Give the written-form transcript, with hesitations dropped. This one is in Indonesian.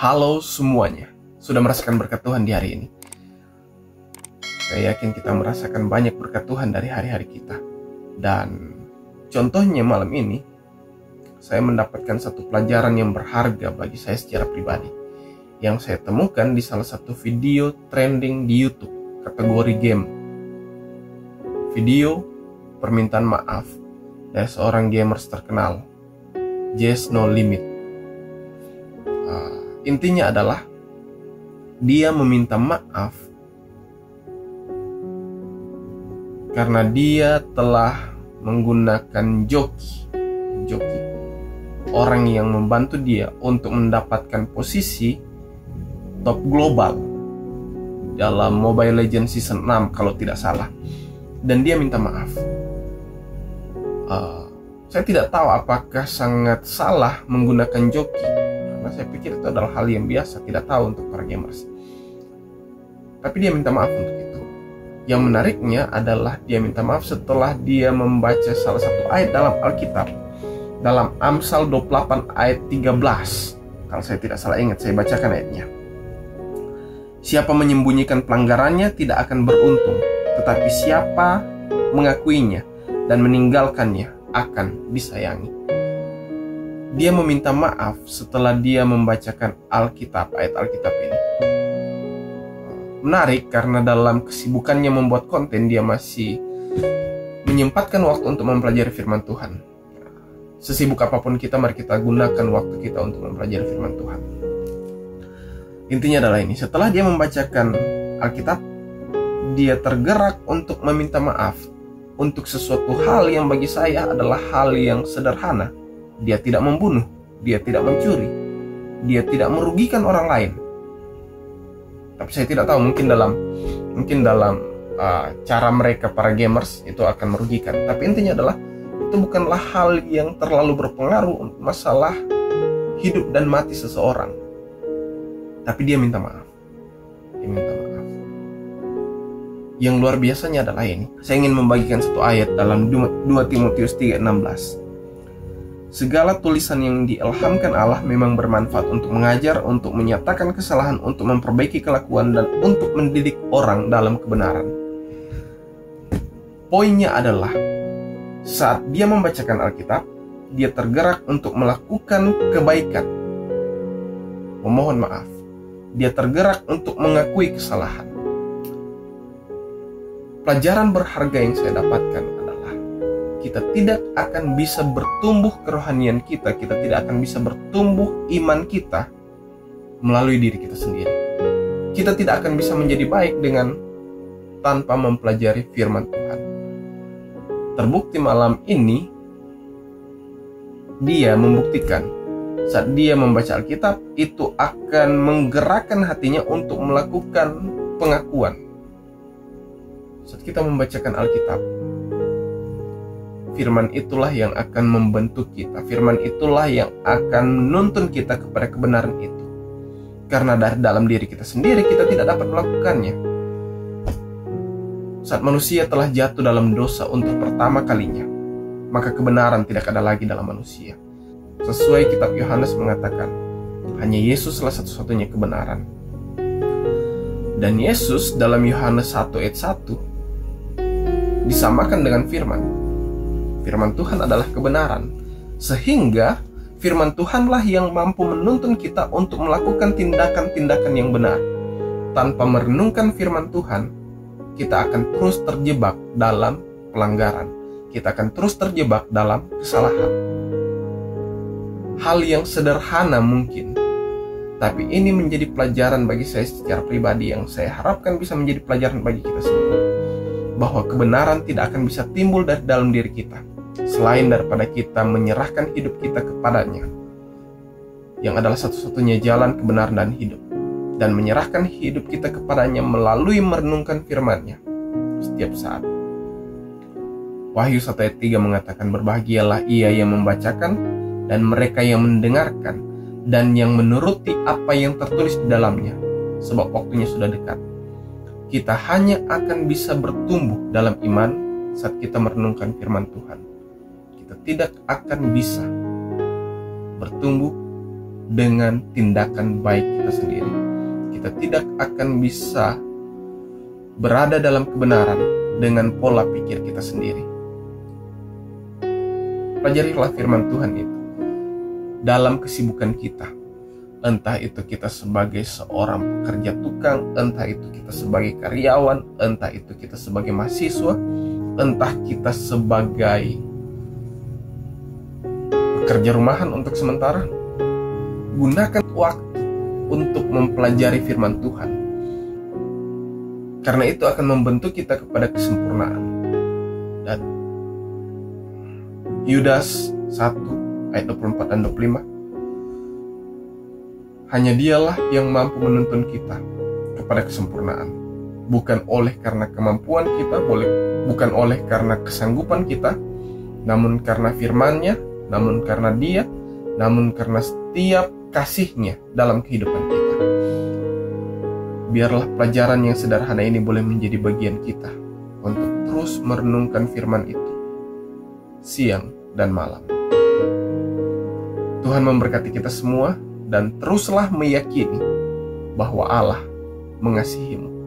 Halo semuanya, sudah merasakan berkat Tuhan di hari ini? Saya yakin kita merasakan banyak berkat Tuhan dari hari-hari kita. Dan contohnya malam ini, saya mendapatkan satu pelajaran yang berharga bagi saya secara pribadi, yang saya temukan di salah satu video trending di YouTube, kategori game. Video permintaan maaf dari seorang gamers terkenal, Jess No Limit. Intinya adalah dia meminta maaf karena dia telah menggunakan joki orang yang membantu dia untuk mendapatkan posisi top global dalam Mobile Legends Season 6 kalau tidak salah, dan dia minta maaf. Saya tidak tahu apakah sangat salah menggunakan joki, karena saya pikir itu adalah hal yang biasa, tidak tahu untuk para gamers. Tapi dia minta maaf untuk itu. Yang menariknya adalah dia minta maaf setelah dia membaca salah satu ayat dalam Alkitab, dalam Amsal 28 ayat 13. Kalau saya tidak salah ingat, saya bacakan ayatnya. Siapa menyembunyikan pelanggarannya tidak akan beruntung, tetapi siapa mengakuinya dan meninggalkannya akan disayangi. Dia meminta maaf setelah dia membacakan Alkitab, ayat Alkitab ini. Menarik karena dalam kesibukannya membuat konten, dia masih menyempatkan waktu untuk mempelajari firman Tuhan. Sesibuk apapun kita, mari kita gunakan waktu kita untuk mempelajari firman Tuhan. Intinya adalah ini, setelah dia membacakan Alkitab, dia tergerak untuk meminta maaf untuk sesuatu hal yang bagi saya adalah hal yang sederhana. Dia tidak membunuh, dia tidak mencuri, dia tidak merugikan orang lain. Tapi saya tidak tahu, mungkin dalam cara mereka para gamers itu akan merugikan. Tapi intinya adalah itu bukanlah hal yang terlalu berpengaruh untuk masalah hidup dan mati seseorang. Tapi dia minta maaf. Dia minta maaf. Yang luar biasanya adalah ini. Saya ingin membagikan satu ayat dalam 2 Timotius 3:16. Segala tulisan yang diilhamkan Allah memang bermanfaat untuk mengajar, untuk menyatakan kesalahan, untuk memperbaiki kelakuan, dan untuk mendidik orang dalam kebenaran. Poinnya adalah, saat dia membacakan Alkitab, dia tergerak untuk melakukan kebaikan, memohon maaf. Dia tergerak untuk mengakui kesalahan. Pelajaran berharga yang saya dapatkan adalah kita tidak akan bisa bertumbuh kerohanian kita tidak akan bisa bertumbuh iman kita melalui diri kita sendiri. Kita tidak akan bisa menjadi baik tanpa mempelajari firman Tuhan. Terbukti malam ini dia membuktikan saat dia membaca Alkitab itu akan menggerakkan hatinya untuk melakukan pengakuan. Saat kita membacakan Alkitab, firman itulah yang akan membentuk kita. Firman itulah yang akan menuntun kita kepada kebenaran itu. Karena dari dalam diri kita sendiri kita tidak dapat melakukannya. Saat manusia telah jatuh dalam dosa untuk pertama kalinya, maka kebenaran tidak ada lagi dalam manusia. Sesuai kitab Yohanes mengatakan, hanya Yesus salah satu-satunya kebenaran. Dan Yesus dalam Yohanes 1 ayat 1 disamakan dengan firman. Firman Tuhan adalah kebenaran. Sehingga firman Tuhanlah yang mampu menuntun kita untuk melakukan tindakan-tindakan yang benar. Tanpa merenungkan firman Tuhan, kita akan terus terjebak dalam pelanggaran. Kita akan terus terjebak dalam kesalahan. Hal yang sederhana mungkin, tapi ini menjadi pelajaran bagi saya secara pribadi yang saya harapkan bisa menjadi pelajaran bagi kita semua. Bahwa kebenaran tidak akan bisa timbul dari dalam diri kita selain daripada kita menyerahkan hidup kita kepadanya, yang adalah satu-satunya jalan kebenaran dan hidup, dan menyerahkan hidup kita kepadanya melalui merenungkan firman-Nya setiap saat. Wahyu 1 ayat 3 mengatakan, berbahagialah ia yang membacakan dan mereka yang mendengarkan dan yang menuruti apa yang tertulis di dalamnya, sebab waktunya sudah dekat. Kita hanya akan bisa bertumbuh dalam iman saat kita merenungkan firman Tuhan. Kita tidak akan bisa bertumbuh dengan tindakan baik kita sendiri. Kita tidak akan bisa berada dalam kebenaran dengan pola pikir kita sendiri. Pelajarilah firman Tuhan itu dalam kesibukan kita. Entah itu kita sebagai seorang pekerja tukang, entah itu kita sebagai karyawan, entah itu kita sebagai mahasiswa, entah kita sebagai pekerja rumahan untuk sementara. Gunakan waktu untuk mempelajari firman Tuhan, karena itu akan membentuk kita kepada kesempurnaan. Dan Yudas 1 ayat 24 dan 25, hanya dialah yang mampu menuntun kita kepada kesempurnaan, bukan oleh karena kemampuan kita, bukan oleh karena kesanggupan kita, namun karena firman-Nya, namun karena Dia, namun karena setiap kasih-Nya dalam kehidupan kita. Biarlah pelajaran yang sederhana ini boleh menjadi bagian kita untuk terus merenungkan firman itu siang dan malam. Tuhan memberkati kita semua, dan teruslah meyakini bahwa Allah mengasihimu.